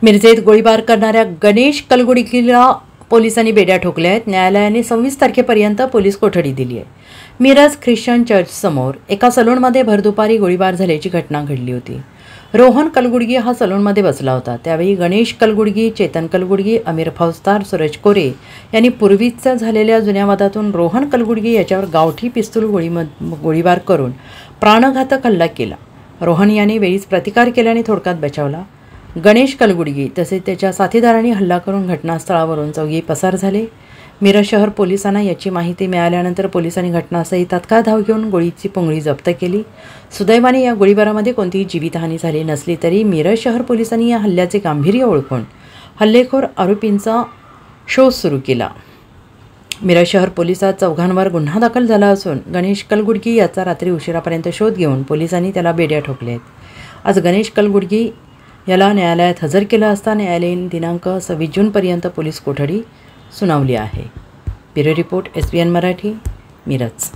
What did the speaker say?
मिरजेत गोळीबार करणाऱ्या गणेश कलगुडगीला पोलिसांनी बेड्या ठोकल्या आहेत। न्यायालयाने 26 तारखेपर्यंत पोलीस कोठडी दिली आहे। मिरज ख्रिश्चन चर्च समोर एका सलूनमध्ये भरदुपारी गोळीबार झाल्याची घटना घडली होती। रोहन कलगुडगी हा सलूनमध्ये बसला होता। त्यावेळी गणेश कलगुडगी, चेतन कलगुडगी, अमीर फौजदार, सूरज कोरे यांनी पूर्वीच्या झालेल्या जुन्या वादातून रोहन कलगुडगी याच्यावर गावठी पिस्तूल गोळीबार करून प्राणघातक हल्ला केला। रोहन याने वेळीच प्रतिकार केल्याने थोडक्यात बचावला। गणेश कलगुडगी तसेच त्याच्या साथीदारांनी हल्ला करून घटनास्थळावरून चौघे पसार झाले। मिरज शहर पोलिसांना याची माहिती मिळाल्यानंतर पोलिसांनी घटनास्थळी तात्काळ धाव घेऊन गोळीची पुंगळी जप्त केली। सुदैवाने या गोळीबारामध्ये कोणतीही जीवितहानी झाली नसली तरी मिरज शहर पोलिसांनी या हल्ल्याचे गांभीर्य ओळखून हल्लेखोर आरोपींचा शोध सुरू केला। मिरज शहर पोलिसात चौघांवर गुन्हा दाखल झाला असून गणेश कलगुडगी याचा रात्री उशिरापर्यंत शोध घेऊन पोलिसांनी त्याला बेड्या ठोकल्या आहेत। आज गणेश कलगुडगी याला न्यायालयात हजर केलं असता न्यायालयीन दिनांक 26 जूनपर्यंत पोलीस कोठडी सुनावली आहे। Bureau report SBN Marathi, Miraj.